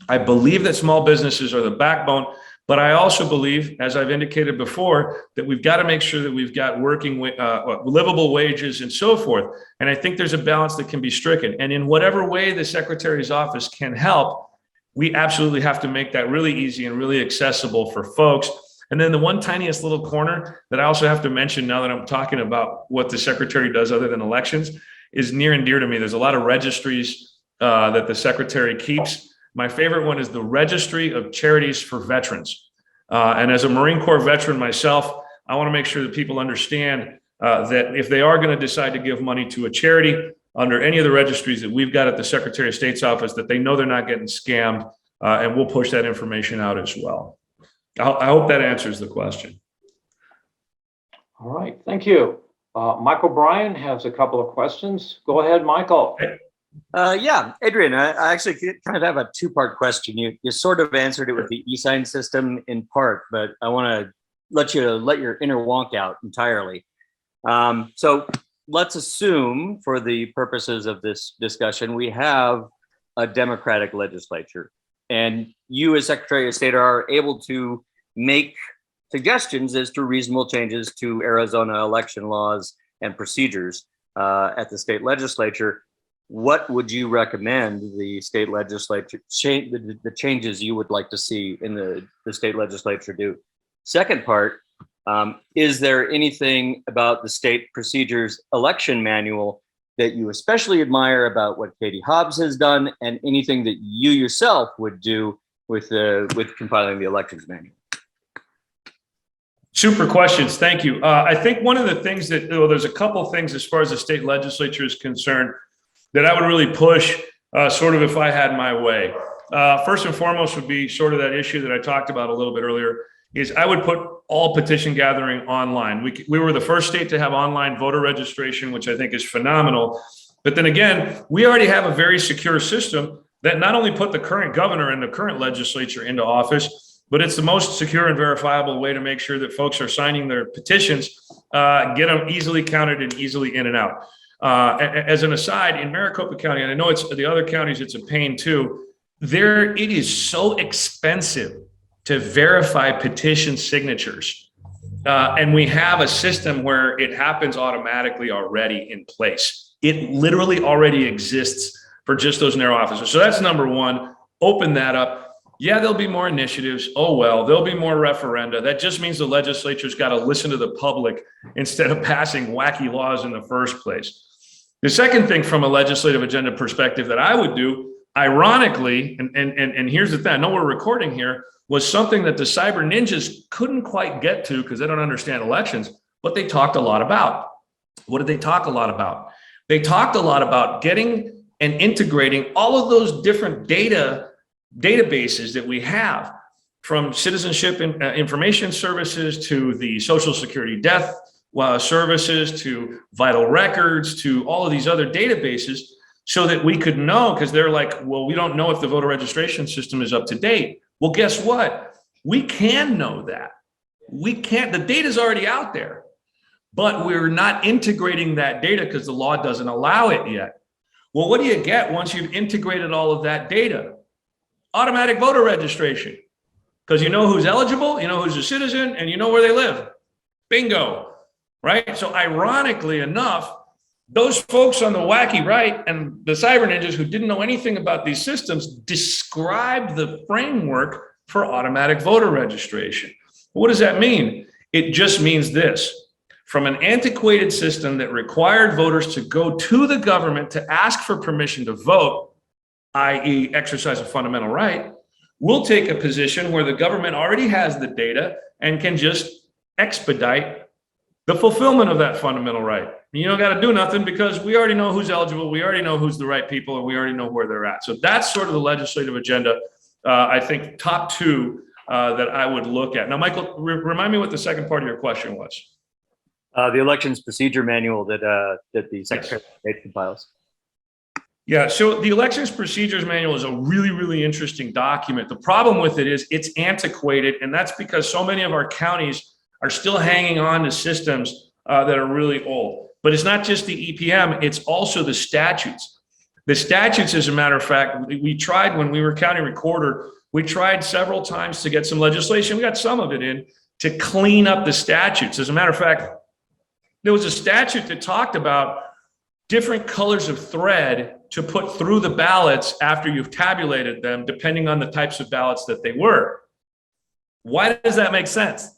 I believe that small businesses are the backbone, but I also believe, as I've indicated before, that we've got to make sure that we've got working, livable wages and so forth. And I think there's a balance that can be stricken. And in whatever way the Secretary's office can help, we absolutely have to make that really easy and really accessible for folks. And then the one tiniest little corner that I also have to mention now that I'm talking about what the Secretary does other than elections is near and dear to me. There's a lot of registries that the Secretary keeps. My favorite one is the Registry of Charities for Veterans. And as a Marine Corps veteran myself, I want to make sure that people understand that if they are going to decide to give money to a charity under any of the registries that we've got at the Secretary of State's office, that they know they're not getting scammed, and we'll push that information out as well. I hope that answers the question. All right, thank you. Michael Bryan has a couple of questions. Go ahead, Michael. Yeah, Adrian, I actually kind of have a 2-part question. You sort of answered it with the e-sign system in part, but I want to let your inner wonk out entirely. So let's assume, for the purposes of this discussion, we have a Democratic legislature, and you as Secretary of State are able to make suggestions as to reasonable changes to Arizona election laws and procedures at the state legislature. What would you recommend the state legislature the changes you would like to see in the state legislature do? Second part, is there anything about the state procedures election manual that you especially admire about what Katie Hobbs has done, and anything that you yourself would do with compiling the elections manual? Super questions. Thank you. I think one of the things that, there's a couple things as far as the state legislature is concerned that I would really push sort of if I had my way. First and foremost would be sort of that issue that I talked about a little bit earlier, is I would put all petition gathering online. We were the first state to have online voter registration, which I think is phenomenal. But then again, we already have a very secure system that not only put the current governor and the current legislature into office, but it's the most secure and verifiable way to make sure that folks are signing their petitions, get them easily counted and easily in and out. As an aside, in Maricopa County, and I know it's the other counties, it's a pain too, it is so expensive to verify petition signatures. And we have a system where it happens automatically already in place. It literally already exists for just those narrow offices. So that's number one, open that up. Yeah, there'll be more initiatives. Oh, well, there'll be more referenda. That just means the legislature's got to listen to the public instead of passing wacky laws in the first place. The second thing from a legislative agenda perspective that I would do, ironically, and here's the thing, I know we're recording here, was something that the cyber ninjas couldn't quite get to because they don't understand elections, but they talked a lot about. What did they talk a lot about? They talked a lot about getting and integrating all of those different databases that we have, from citizenship information services to the Social Security death services to vital records to all of these other databases, so that we could know, because they're like, well, we don't know if the voter registration system is up to date. Well, guess what? We can know that. We can't, the data's already out there, but we're not integrating that data because the law doesn't allow it yet. Well, what do you get once you've integrated all of that data? Automatic voter registration. Because you know who's eligible, you know who's a citizen, and you know where they live. Bingo, right? So ironically enough, those folks on the wacky right and the cyber ninjas who didn't know anything about these systems described the framework for automatic voter registration. What does that mean? It just means this: from an antiquated system that required voters to go to the government to ask for permission to vote, i.e. exercise a fundamental right, we'll take a position where the government already has the data and can just expedite the fulfillment of that fundamental right. You don't got to do nothing because we already know who's eligible, we already know who's the right people, and we already know where they're at. So that's sort of the legislative agenda, I think, top two that I would look at. Now, Michael, remind me what the second part of your question was. The elections procedure manual that the Secretary of State compiles. Yeah, so the elections procedures manual is a really, really interesting document. The problem with it is it's antiquated, and that's because so many of our counties are still hanging on to systems that are really old. But it's not just the EPM, it's also the statutes. The statutes, as a matter of fact, we tried when we were county recorder, we tried several times to get some legislation. We got some of it in to clean up the statutes. As a matter of fact, there was a statute that talked about different colors of thread to put through the ballots after you've tabulated them, depending on the types of ballots that they were. Why does that make sense?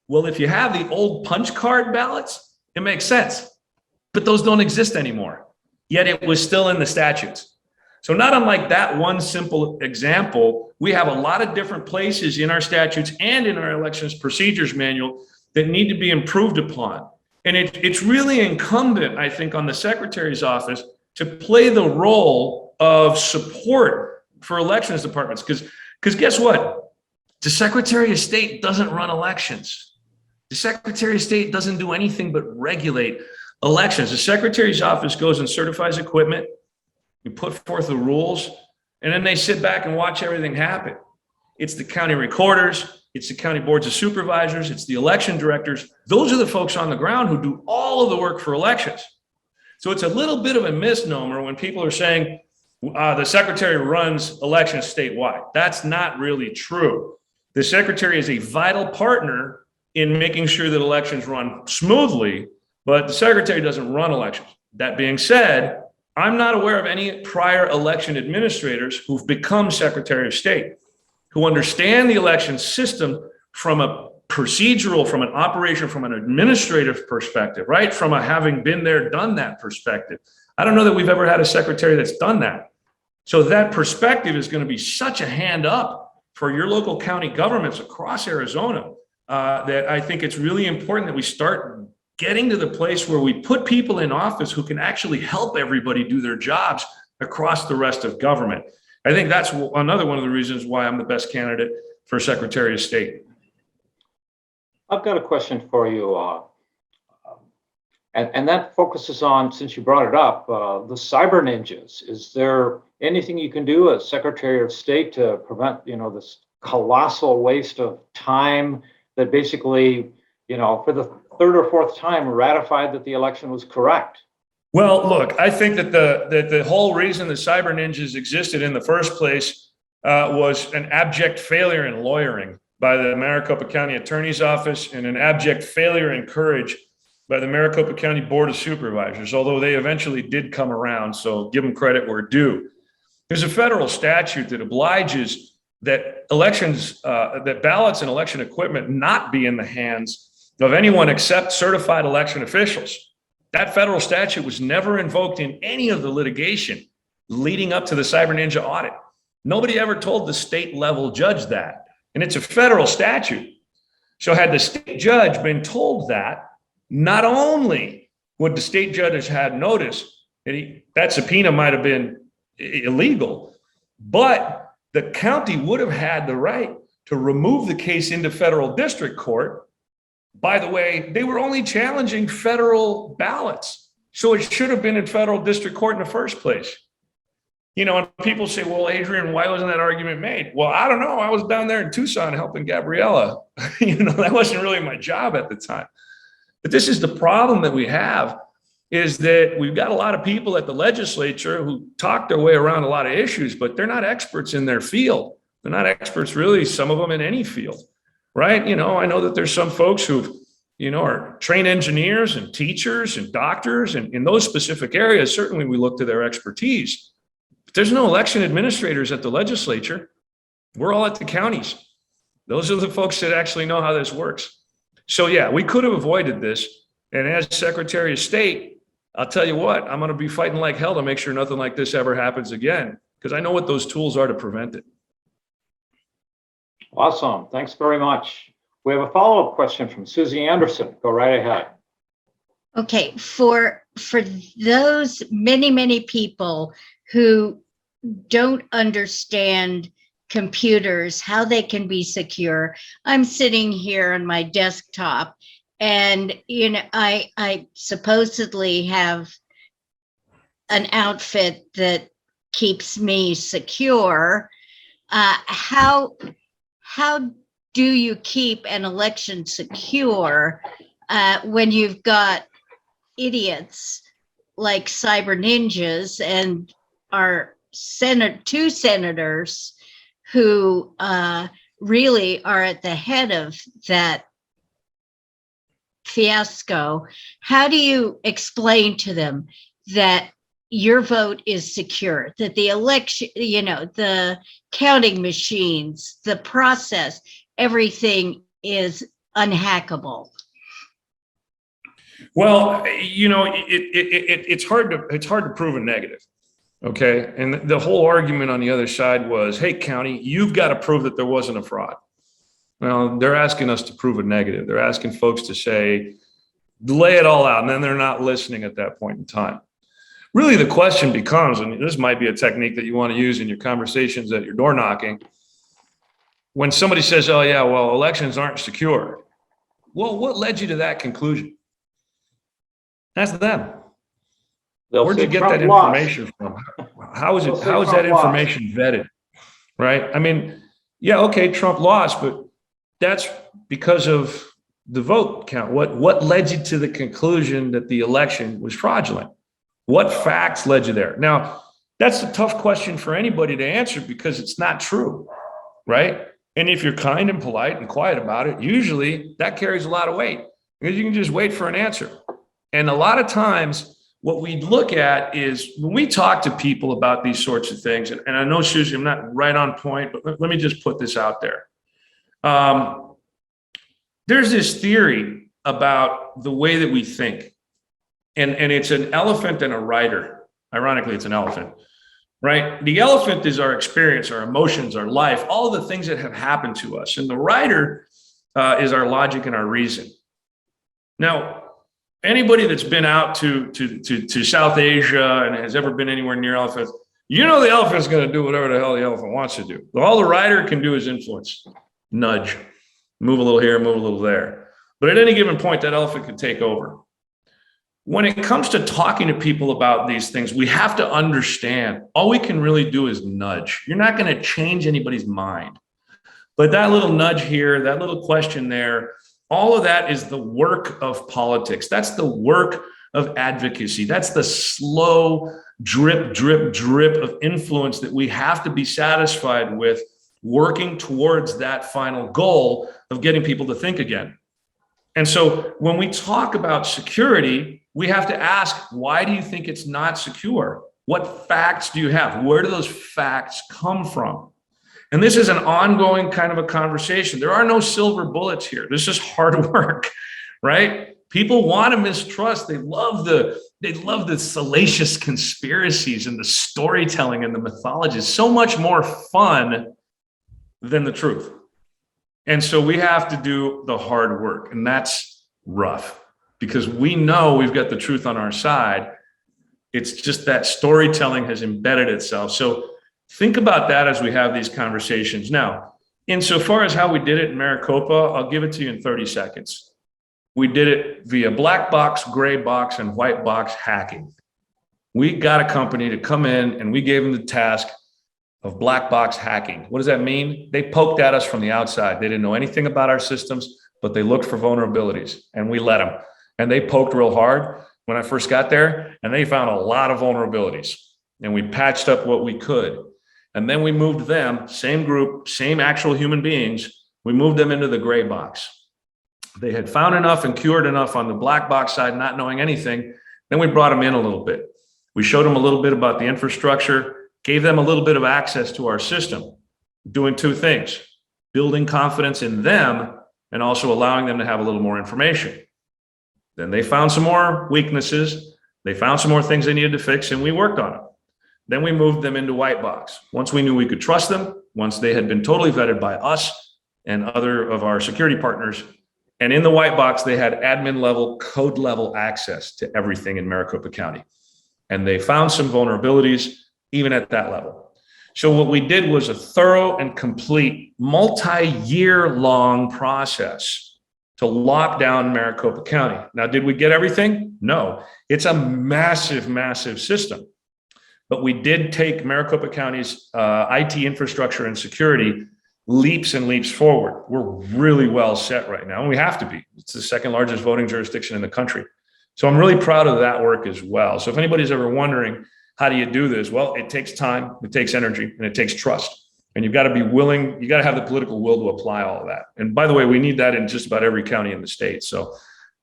Well, if you have the old punch card ballots, it makes sense, but those don't exist anymore. Yet it was still in the statutes. So not unlike that one simple example, we have a lot of different places in our statutes and in our elections procedures manual that need to be improved upon. And it's really incumbent, I think, on the Secretary's office to play the role of support for elections departments. Because guess what? The Secretary of State doesn't run elections. The Secretary of State doesn't do anything but regulate elections. The Secretary's office goes and certifies equipment. You put forth the rules, and then they sit back and watch everything happen. It's the county recorders, it's the county boards of supervisors, it's the election directors. Those are the folks on the ground who do all of the work for elections. So it's a little bit of a misnomer when people are saying the Secretary runs elections statewide. That's not really true. The Secretary is a vital partner in making sure that elections run smoothly, but the Secretary doesn't run elections. That being said, I'm not aware of any prior election administrators who've become Secretary of State, who understand the election system from a procedural, from an operation, from an administrative perspective, right? From a having been there, done that perspective. I don't know that we've ever had a secretary that's done that. So that perspective is going to be such a hand up for your local county governments across Arizona that I think it's really important that we start getting to the place where we put people in office who can actually help everybody do their jobs across the rest of government. I think that's another one of the reasons why I'm the best candidate for Secretary of State. I've got a question for you, and that focuses on, since you brought it up, the cyber ninjas. Is there anything you can do as Secretary of State to prevent, this colossal waste of time that basically, for the third or fourth time ratified that the election was correct? Well, look, I think that the whole reason the cyber ninjas existed in the first place was an abject failure in lawyering by the Maricopa County Attorney's Office and an abject failure in courage by the Maricopa County Board of Supervisors, although they eventually did come around, so give them credit where due. There's a federal statute that obliges that that ballots and election equipment not be in the hands of anyone except certified election officials. That federal statute was never invoked in any of the litigation leading up to the Cyber Ninja audit. Nobody ever told the state level judge that. And it's a federal statute. So had the state judge been told that, not only would the state judge have had notice And that subpoena might have been illegal, but the county would have had the right to remove the case into federal district court. By the way, they were only challenging federal ballots, so it should have been in federal district court in the first place. You know, and people say, well, Adrian, why wasn't that argument made? Well, I don't know. I was down there in Tucson helping Gabriella. You know, that wasn't really my job at the time. But this is the problem that we have, is that we've got a lot of people at the legislature who talk their way around a lot of issues, but they're not experts in their field. They're not experts, really, some of them in any field, right? You know, I know that there's some folks who, you know, are trained engineers and teachers and doctors, and in those specific areas, certainly we look to their expertise. There's no election administrators at the legislature. We're all at the counties. Those are the folks that actually know how this works. So yeah, we could have avoided this. And as Secretary of State, I'll tell you what, I'm going to be fighting like hell to make sure nothing like this ever happens again, because I know what those tools are to prevent it. Awesome. Thanks very much. We have a follow-up question from Susie Anderson. Go right ahead. Okay, for those many people who don't understand computers, how they can be secure, I'm sitting here on my desktop, and you know, I supposedly have an outfit that keeps me secure. How do you keep an election secure when you've got idiots like cyber ninjas and our two senators who really are at the head of that fiasco? How do you explain to them that your vote is secure, that the election, you know, the counting machines, the process, everything is unhackable? Well, you know, it's hard to prove a negative. Okay. And the whole argument on the other side was, hey, county, you've got to prove that there wasn't a fraud. Well, they're asking us to prove a negative. They're asking folks to say, lay it all out. And then they're not listening at that point in time. Really, the question becomes, and this might be a technique that you want to use in your conversations at your door knocking. When somebody says, oh, yeah, well, elections aren't secure. Well, what led you to that conclusion? That's them. Where'd you get that information from? How is that information vetted? Right? I mean, yeah, okay, Trump lost, but that's because of the vote count. What led you to the conclusion that the election was fraudulent? What facts led you there? Now, that's a tough question for anybody to answer because it's not true, right? And if you're kind and polite and quiet about it, usually that carries a lot of weight because you can just wait for an answer. And a lot of times, what we look at is when we talk to people about these sorts of things, and I know, Susie, I'm not right on point, but let me just put this out there. There's this theory about the way that we think, and it's an elephant and a rider. Ironically, it's an elephant, right? The elephant is our experience, our emotions, our life, all of the things that have happened to us. And the rider is our logic and our reason. Now, anybody that's been out to South Asia and has ever been anywhere near elephants, you know the elephant's going to do whatever the hell the elephant wants to do. All the rider can do is influence, nudge, move a little here, move a little there. But at any given point, that elephant can take over. When it comes to talking to people about these things, we have to understand all we can really do is nudge. You're not going to change anybody's mind. But that little nudge here, that little question there, all of that is the work of politics. That's the work of advocacy. That's the slow drip, drip, drip of influence that we have to be satisfied with, working towards that final goal of getting people to think again. And so when we talk about security, we have to ask, why do you think it's not secure? What facts do you have? Where do those facts come from? And this is an ongoing kind of a conversation. There are no silver bullets here. This is hard work, right? People want to mistrust. They love the salacious conspiracies and the storytelling and the mythology. It's so much more fun than the truth. And so we have to do the hard work, and that's rough because we know we've got the truth on our side. It's just that storytelling has embedded itself. So think about that as we have these conversations. Now, insofar as how we did it in Maricopa, I'll give it to you in 30 seconds. We did it via black box, gray box, and white box hacking. We got a company to come in and we gave them the task of black box hacking. What does that mean? They poked at us from the outside. They didn't know anything about our systems, but they looked for vulnerabilities and we let them. And they poked real hard when I first got there, and they found a lot of vulnerabilities. And we patched up what we could. And then we moved them, same group, same actual human beings, we moved them into the gray box. They had found enough and cured enough on the black box side, not knowing anything. Then we brought them in a little bit. We showed them a little bit about the infrastructure, gave them a little bit of access to our system, doing two things: building confidence in them and also allowing them to have a little more information. Then they found some more weaknesses. They found some more things they needed to fix, and we worked on it. Then we moved them into white box. Once we knew we could trust them, once they had been totally vetted by us and other of our security partners, and in the white box, they had admin level, code level access to everything in Maricopa County. And they found some vulnerabilities even at that level. So what we did was a thorough and complete multi-year long process to lock down Maricopa County. Now, did we get everything? No. It's a massive, massive system. But we did take Maricopa County's IT infrastructure and security leaps and leaps forward. We're really well set right now, and we have to be. It's the second largest voting jurisdiction in the country. So I'm really proud of that work as well. So if anybody's ever wondering, how do you do this? Well, it takes time, it takes energy, and it takes trust. And you've got to be willing, you got to have the political will to apply all of that. And by the way, we need that in just about every county in the state. So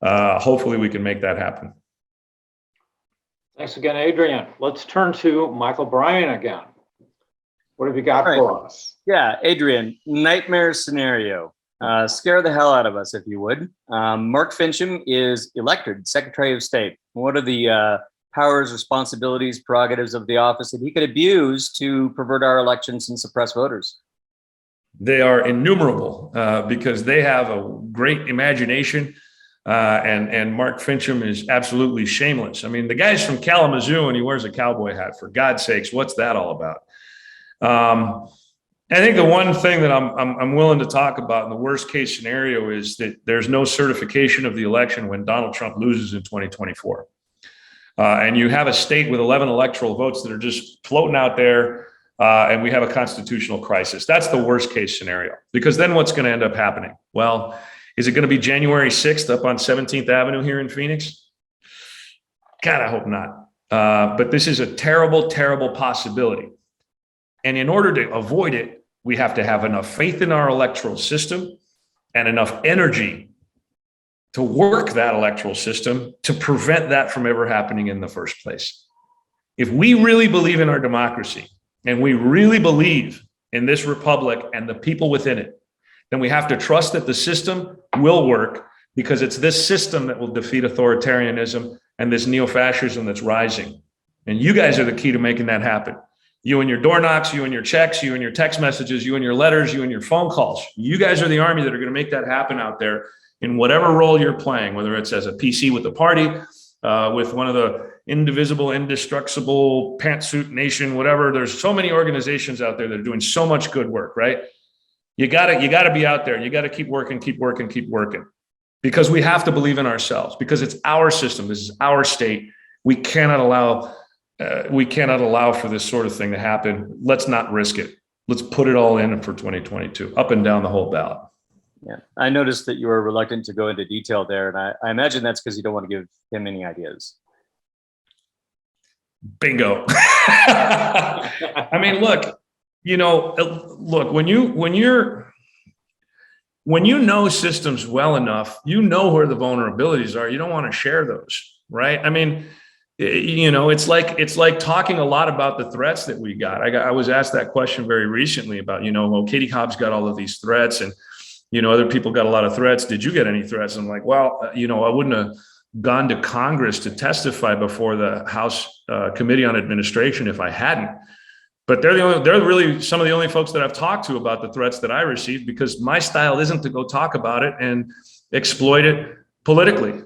hopefully we can make that happen. Thanks again, Adrian. Let's turn to Michael Bryan again. What have you got for us? Yeah, Adrian, nightmare scenario. Scare the hell out of us, if you would. Mark Finchem is elected Secretary of State. What are the powers, responsibilities, prerogatives of the office that he could abuse to pervert our elections and suppress voters? They are innumerable because they have a great imagination. And Mark Finchem is absolutely shameless. I mean, the guy's from Kalamazoo and he wears a cowboy hat. For God's sakes, what's that all about? I think the one thing that I'm willing to talk about in the worst case scenario is that there's no certification of the election when Donald Trump loses in 2024. And you have a state with 11 electoral votes that are just floating out there, and we have a constitutional crisis. That's the worst case scenario, because then what's going to end up happening? Well, is it going to be January 6th up on 17th Avenue here in Phoenix? God, I hope not. But this is a terrible, terrible possibility. And in order to avoid it, we have to have enough faith in our electoral system and enough energy to work that electoral system to prevent that from ever happening in the first place. If we really believe in our democracy and we really believe in this republic and the people within it, then we have to trust that the system will work, because it's this system that will defeat authoritarianism and this neo-fascism that's rising. And you guys are the key to making that happen. You and your door knocks, you and your checks, you and your text messages, you and your letters, you and your phone calls. You guys are the army that are going to make that happen out there in whatever role you're playing, whether it's as a PC with the party, with one of the indivisible, indestructible pantsuit nation, whatever. There's so many organizations out there that are doing so much good work, right? You gotta be out there. You got to keep working, because we have to believe in ourselves, because it's our system. This is our state. We cannot allow for this sort of thing to happen. Let's not risk it. Let's put it all in for 2022, up and down the whole ballot. Yeah, I noticed that you were reluctant to go into detail there, and I imagine that's because you don't want to give him any ideas. Bingo. I mean, look, when you know systems well enough, you know where the vulnerabilities are. You don't want to share those, right? I mean, it's like talking a lot about the threats that we got. I was asked that question very recently about, well, Katie Hobbs got all of these threats, and other people got a lot of threats. Did you get any threats? I'm like, well, I wouldn't have gone to Congress to testify before the House Committee on Administration if I hadn't. But they're really some of the only folks that I've talked to about the threats that I received, because my style isn't to go talk about it and exploit it politically.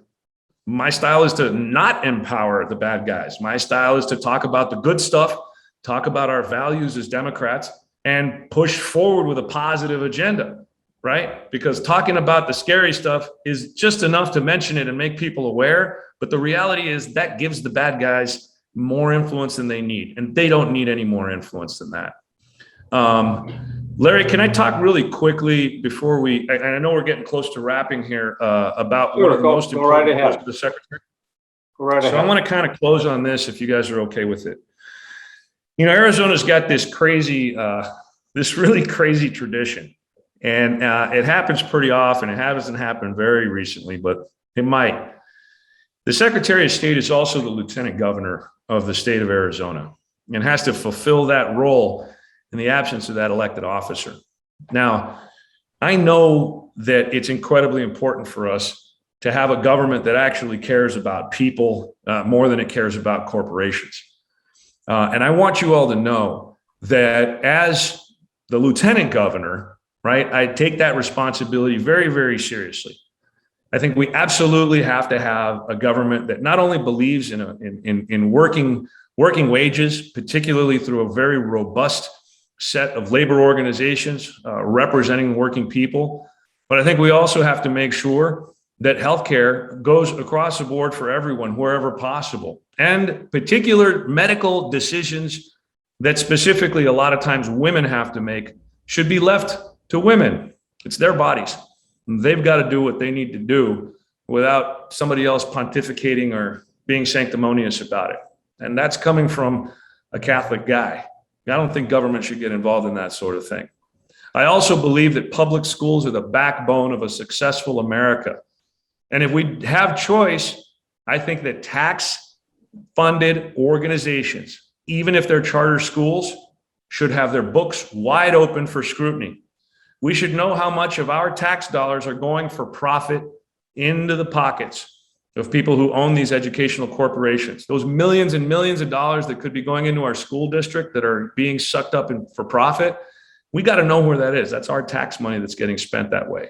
My style is to not empower the bad guys. My style is to talk about the good stuff, talk about our values as Democrats, and push forward with a positive agenda, right? Because talking about the scary stuff is just enough to mention it and make people aware. But the reality is that gives the bad guys more influence than they need, and they don't need any more influence than that. Larry, can I talk really quickly before and I know we're getting close to wrapping here, about one of the most important roles of the secretary? Go right ahead. So I want to kind of close on this if you guys are okay with it. You know, Arizona's got this really crazy tradition, and it happens pretty often. It hasn't happened very recently, but it might. The Secretary of State is also the Lieutenant Governor of the state of Arizona and has to fulfill that role in the absence of that elected officer. Now, I know that it's incredibly important for us to have a government that actually cares about people more than it cares about corporations. And I want you all to know that as the Lieutenant Governor, right, I take that responsibility very, very seriously. I think we absolutely have to have a government that not only believes in working wages, particularly through a very robust set of labor organizations representing working people, but I think we also have to make sure that healthcare goes across the board for everyone wherever possible, and particular medical decisions that specifically a lot of times women have to make should be left to women. It's their bodies. They've got to do what they need to do without somebody else pontificating or being sanctimonious about it. And that's coming from a Catholic guy. I don't think government should get involved in that sort of thing. I also believe that public schools are the backbone of a successful America. And if we have choice, I think that tax-funded organizations, even if they're charter schools, should have their books wide open for scrutiny. We should know how much of our tax dollars are going for profit into the pockets of people who own these educational corporations. Those millions and millions of dollars that could be going into our school district that are being sucked up for profit, we got to know where that is. That's our tax money that's getting spent that way.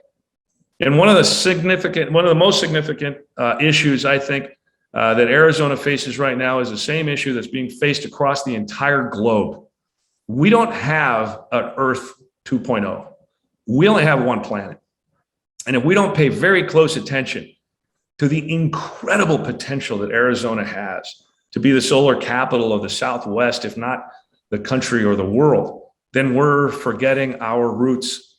And one of the most significant issues I think that Arizona faces right now is the same issue that's being faced across the entire globe. We don't have an Earth 2.0. We only have one planet. And if we don't pay very close attention to the incredible potential that Arizona has to be the solar capital of the Southwest, if not the country or the world, then we're forgetting our roots.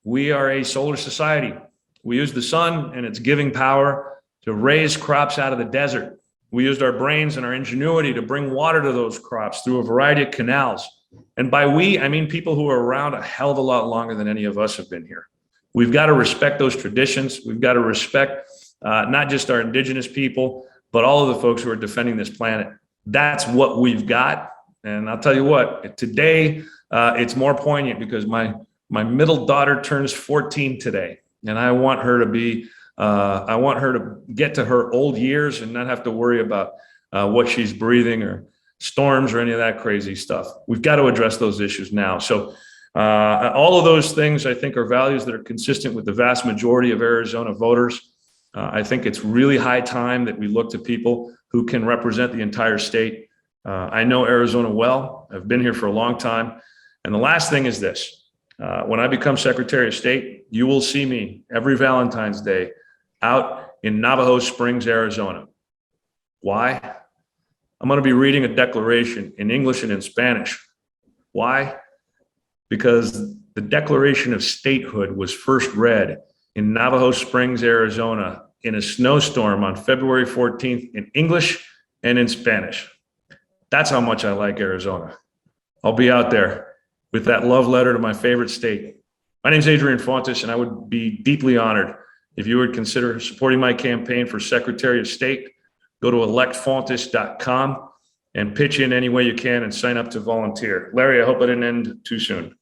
We are a solar society. We use the sun and its giving power to raise crops out of the desert. We used our brains and our ingenuity to bring water to those crops through a variety of canals. And by we, I mean people who are around a hell of a lot longer than any of us have been here. We've got to respect those traditions. We've got to respect not just our indigenous people, but all of the folks who are defending this planet. That's what we've got. And I'll tell you what, today it's more poignant because my middle daughter turns 14 today. And I want her to get to her old years and not have to worry about what she's breathing or storms or any of that crazy stuff. We've got to address those issues now. So all of those things, I think, are values that are consistent with the vast majority of Arizona voters. I think it's really high time that we look to people who can represent the entire state. I know Arizona well. I've been here for a long time. And the last thing is this. When I become Secretary of State, you will see me every Valentine's Day out in Navajo Springs, Arizona. Why? I'm going to be reading a declaration in English and in Spanish. Why? Because the Declaration of Statehood was first read in Navajo Springs, Arizona, in a snowstorm on February 14th in English and in Spanish. That's how much I like Arizona. I'll be out there with that love letter to my favorite state. My name is Adrian Fontes, and I would be deeply honored if you would consider supporting my campaign for Secretary of State. Go to electfontes.com and pitch in any way you can and sign up to volunteer. Larry, I hope I didn't end too soon.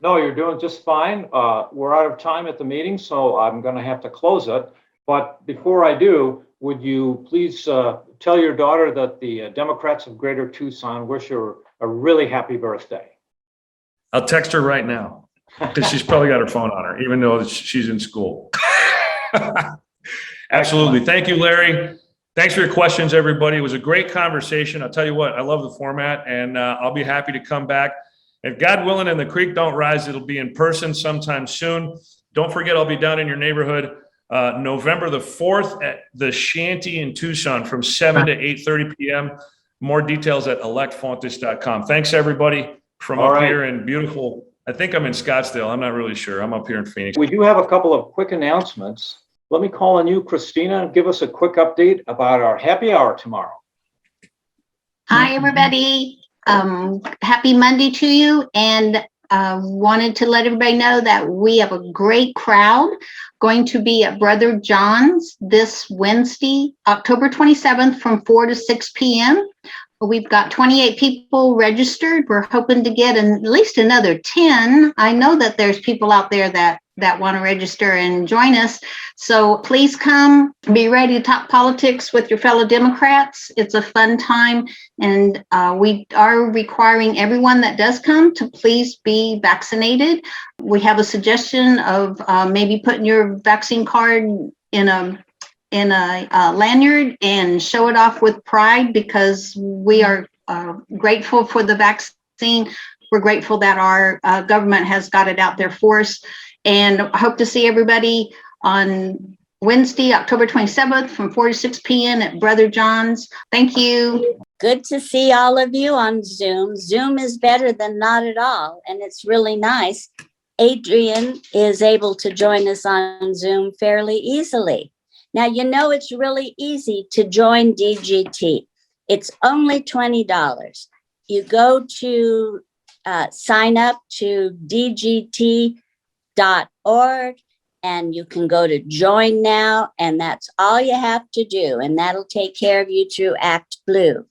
No, you're doing just fine. We're out of time at the meeting, so I'm going to have to close it. But before I do, would you please tell your daughter that the Democrats of Greater Tucson wish her a really happy birthday? I'll text her right now because she's probably got her phone on her, even though she's in school. Absolutely. Thank you, Larry. Thanks for your questions, everybody. It was a great conversation. I'll tell you what, I love the format, and I'll be happy to come back. If God willing and the creek don't rise, it'll be in person sometime soon. Don't forget, I'll be down in your neighborhood November the 4th at the Shanty in Tucson from 7 to 8:30 p.m. More details at electfontes.com. Thanks, everybody, from up here in beautiful, I think I'm in Scottsdale. I'm not really sure. I'm up here in Phoenix. We do have a couple of quick announcements. Let me call on you, Christina, and give us a quick update about our happy hour tomorrow. Hi, everybody. Happy Monday to you. And wanted to let everybody know that we have a great crowd going to be at Brother John's this Wednesday, October 27th from 4 to 6 p.m. We've got 28 people registered. We're hoping to get at least another 10. I know that there's people out there that want to register and join us. So please come, be ready to talk politics with your fellow Democrats. It's a fun time. And we are requiring everyone that does come to please be vaccinated. We have a suggestion of maybe putting your vaccine card in a lanyard and show it off with pride, because we are grateful for the vaccine. We're grateful that our government has got it out there for us. And I hope to see everybody on Wednesday, October 27th from 4 to 6 p.m. at Brother John's. Thank you. Good to see all of you on Zoom. Zoom is better than not at all, and it's really nice. Adrian is able to join us on Zoom fairly easily. Now, you know, it's really easy to join DGT. It's only $20. You go to sign up to DGT.org, and you can go to join now, and that's all you have to do, and that'll take care of you through Act Blue.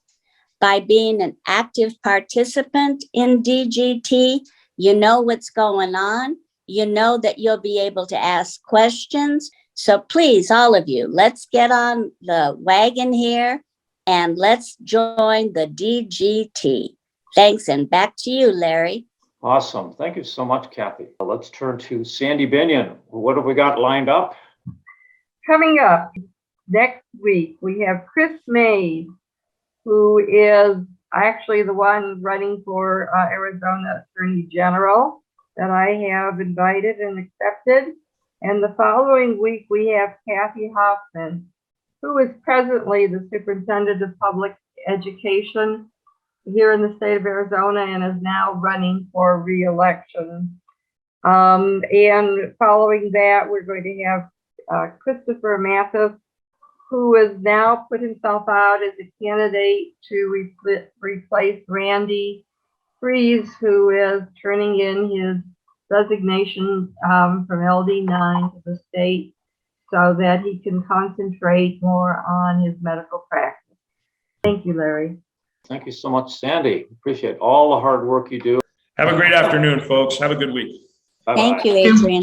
By being an active participant in DGT, you know what's going on. You know that you'll be able to ask questions. So please, all of you, let's get on the wagon here and let's join the DGT. Thanks, and back to you, Larry. Awesome. Thank you so much, Kathy. Let's turn to Sandy Binion. What have we got lined up? Coming up next week, we have Chris Mays, who is actually the one running for Arizona Attorney General that I have invited and accepted. And the following week, we have Kathy Hoffman, who is presently the Superintendent of Public Education here in the state of Arizona and is now running for re-election. And following that, we're going to have Christopher Mathis, who has now put himself out as a candidate to replace Randy Freeze, who is turning in his resignation from LD9 to the state so that he can concentrate more on his medical practice. Thank you, Larry. Thank you so much, Sandy. Appreciate all the hard work you do. Have a great afternoon, folks. Have a good week. Bye-bye. Thank you, Adrian.